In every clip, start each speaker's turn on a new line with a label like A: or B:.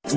A: Well,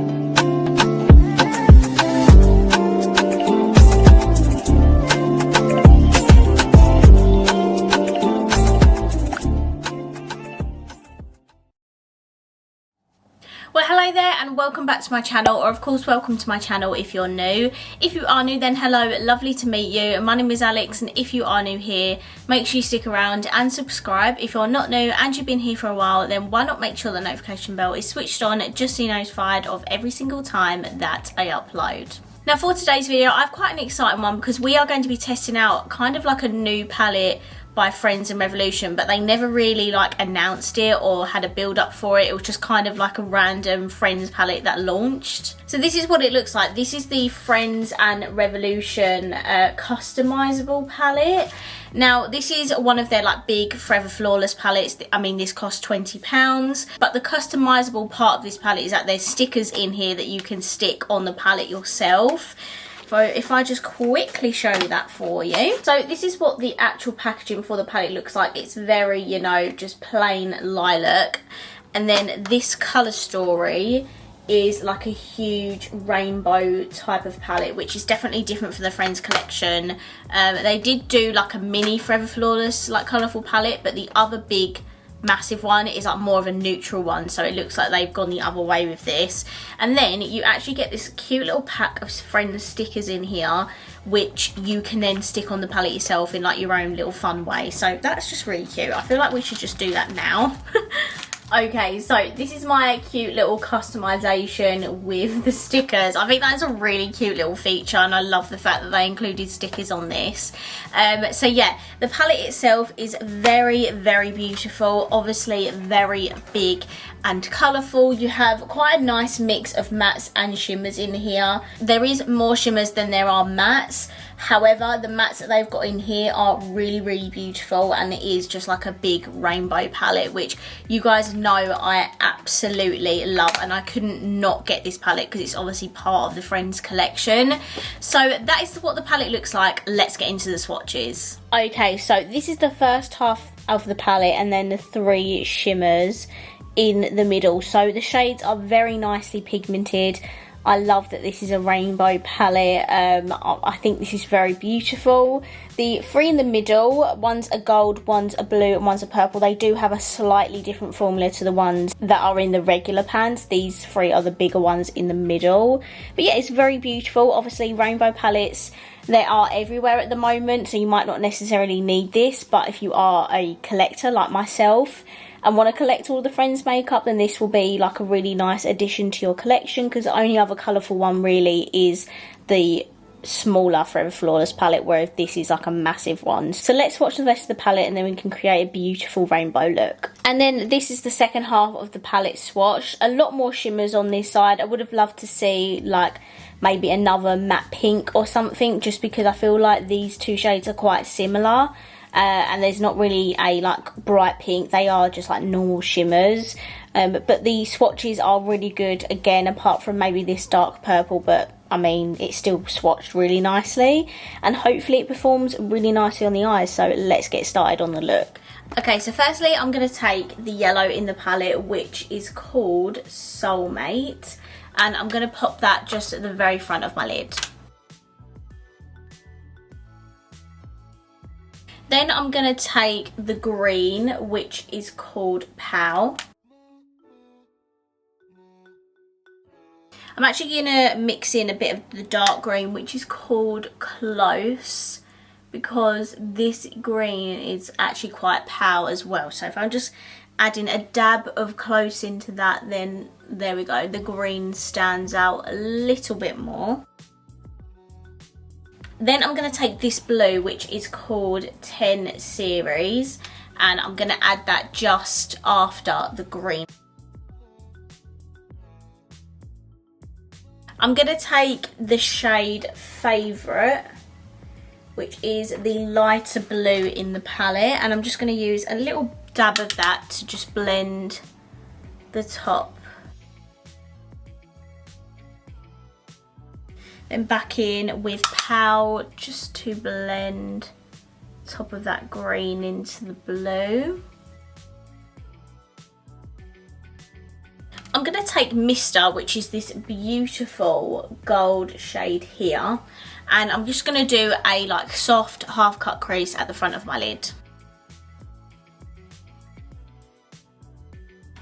A: hello there and welcome back to my channel, or of course welcome to my channel if you're new. If you are new, then hello, lovely to meet you. My name is Alex, and if you are new here, make sure you stick around and subscribe. If you're not new and you've been here for a while, then why not make sure the notification bell is switched on just so you're notified of every single time that I upload. Now for today's video, I've quite an exciting one because we are going to be testing out kind of like a new palette by Friends and Revolution, but they never really like announced it or had a build up for it. It was just kind of like a random Friends palette that launched. So this is what it looks like. This is the Friends and Revolution Customizable palette. Now this is one of their like big Forever Flawless palettes. I mean, this costs £20, but the customizable part of this palette is that there's stickers in here that you can stick on the palette yourself. So if I just quickly show you that for you. So this is what the actual packaging for the palette looks like. It's very, you know, just plain lilac. And then this colour story is like a huge rainbow type of palette, which is definitely different from the Friends collection. They did do like a mini Forever Flawless like colourful palette, but the other big massive one is like more of a neutral one, so it looks like they've gone the other way with this. And then you actually get this cute little pack of Friends stickers in here, which you can then stick on the palette yourself in like your own little fun way. So that's just really cute. I feel like we should just do that now. Okay, so this is my cute little customization with the stickers. I think that's a really cute little feature, and I love the fact that they included stickers on this. So yeah, the palette itself is very, very beautiful. Obviously very big and colourful. You have quite a nice mix of mattes and shimmers in here. There is more shimmers than there are mattes. However, the mattes that they've got in here are really, really beautiful, and it is just like a big rainbow palette, which you guys know I absolutely love, and I couldn't not get this palette because it's obviously part of the Friends collection. So that is what the palette looks like. Let's get into the swatches. Okay, so this is the first half of the palette, and then the three shimmers in the middle. So the shades are very nicely pigmented. I love that this is a rainbow palette. I think this is very beautiful. The three in the middle, one's a gold, one's a blue, and one's a purple. They do have a slightly different formula to the ones that are in the regular pans. These three are the bigger ones in the middle. But yeah, it's very beautiful. Obviously, rainbow palettes, they are everywhere at the moment, so you might not necessarily need this. But if you are a collector like myself and want to collect all the Friends makeup, then this will be like a really nice addition to your collection, because the only other colourful one really is the smaller Forever Flawless palette, whereas this is like a massive one. So let's watch the rest of the palette and then we can create a beautiful rainbow look. And then this is the second half of the palette swatch. A lot more shimmers on this side. I would have loved to see like maybe another matte pink or something, just because I feel like these two shades are quite similar. And there's not really a like bright pink. They are just like normal shimmers. But the swatches are really good, again, apart from maybe this dark purple, but I mean, it's still swatched really nicely, and hopefully it performs really nicely on the eyes. So let's get started on the look. Okay, so firstly I'm going to take the yellow in the palette, which is called Soulmate, and I'm going to pop that just at the very front of my lid. Then I'm going to take the green, which is called Pow. I'm actually going to mix in a bit of the dark green, which is called Close, because this green is actually quite Pow as well. So if I'm just adding a dab of Close into that, then there we go. The green stands out a little bit more. Then I'm going to take this blue, which is called 10 Series, and I'm going to add that just after the green. I'm going to take the shade Favourite, which is the lighter blue in the palette, and I'm just going to use a little dab of that to just blend the top. Then back in with Pow just to blend top of that green into the blue. I'm going to take take Mister, which is this beautiful gold shade here, and I'm just going to do a like soft half cut crease at the front of my lid.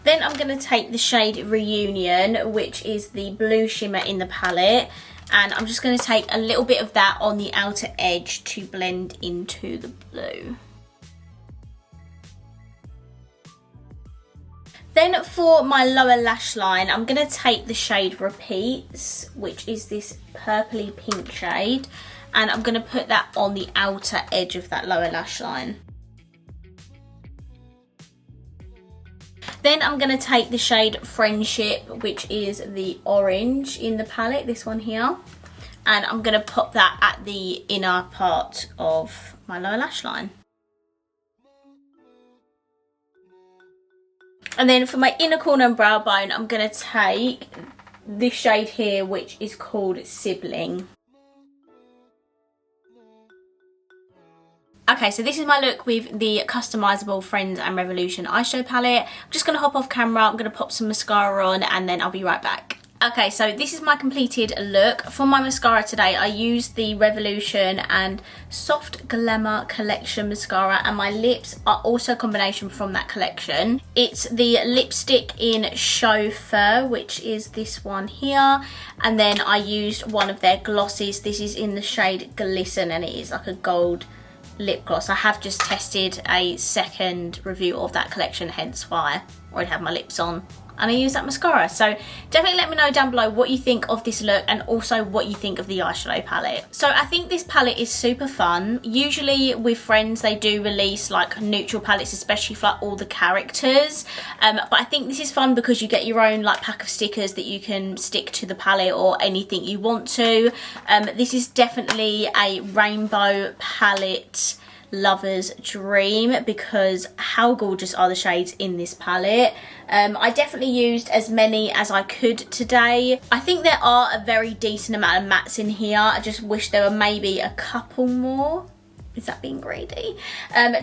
A: Then I'm going to take the shade Reunion, which is the blue shimmer in the palette, and I'm just going to take a little bit of that on the outer edge to blend into the blue. Then for my lower lash line, I'm going to take the shade Repeats, which is this purpley pink shade, and I'm going to put that on the outer edge of that lower lash line. Then I'm going to take the shade Friendship, which is the orange in the palette, this one here, and I'm going to pop that at the inner part of my lower lash line. And then for my inner corner and brow bone, I'm going to take this shade here, which is called Sibling. Okay, so this is my look with the Customiseable Friends and Revolution eyeshadow palette. I'm just going to hop off camera, I'm going to pop some mascara on, and then I'll be right back. Okay, so this is my completed look. For my mascara today, I used the Revolution and Soft Glamour collection mascara, and my lips are also a combination from that collection. It's the lipstick in Chauffeur, which is this one here, and then I used one of their glosses. This is in the shade Glisten, and it is like a gold lip gloss. I have just tested a second review of that collection, hence why I already have my lips on and I use that mascara. So definitely let me know down below what you think of this look and also what you think of the eyeshadow palette. So I think this palette is super fun. Usually with Friends they do release like neutral palettes, especially for like all the characters, but I think this is fun because you get your own like pack of stickers that you can stick to the palette or anything you want to. This is definitely a rainbow palette lover's dream because how gorgeous are the shades in this palette. I definitely used as many as I could today. I think there are a very decent amount of mattes in here. I just wish there were maybe a couple more. Is that being greedy?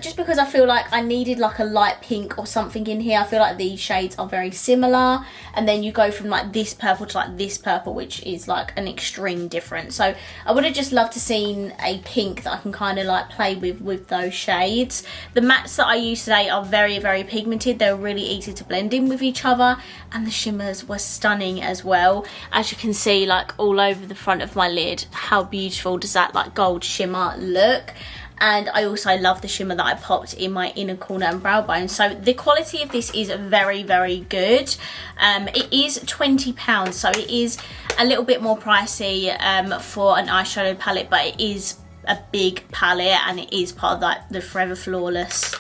A: Just because I feel like I needed like a light pink or something in here. I feel like these shades are very similar, and then you go from like this purple to like this purple, which is like an extreme difference. So I would have just loved to seen a pink that I can kind of like play with those shades. The mattes that I use today are very, very pigmented. They're really easy to blend in with each other, and the shimmers were stunning as well. As you can see, like all over the front of my lid, how beautiful does that like gold shimmer look? And I also love the shimmer that I popped in my inner corner and brow bone. So the quality of this is very, very good. It is £20, so it is a little bit more pricey for an eyeshadow palette, but it is a big palette and it is part of like the Forever Flawless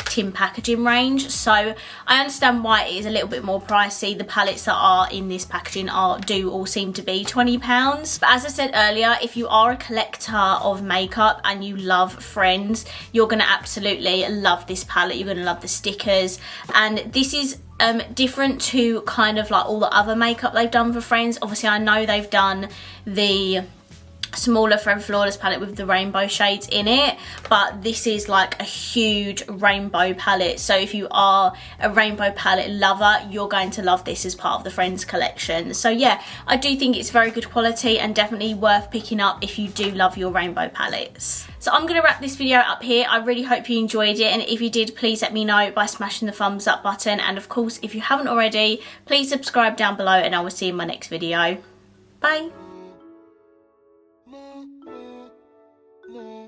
A: tin packaging range, so I understand why it is a little bit more pricey. The palettes that are in this packaging do all seem to be £20, but as I said earlier, if you are a collector of makeup and you love Friends, you're going to absolutely love this palette. You're going to love the stickers, and this is different to kind of like all the other makeup they've done for Friends. Obviously I know they've done the smaller Forever Flawless palette with the rainbow shades in it, but this is like a huge rainbow palette, so if you are a rainbow palette lover, you're going to love this as part of the Friends collection. So yeah, I do think it's very good quality and definitely worth picking up if you do love your rainbow palettes. So I'm going to wrap this video up here. I really hope you enjoyed it, and if you did, please let me know by smashing the thumbs up button, and of course if you haven't already, please subscribe down below, and I will see you in my next video. Bye.
B: No.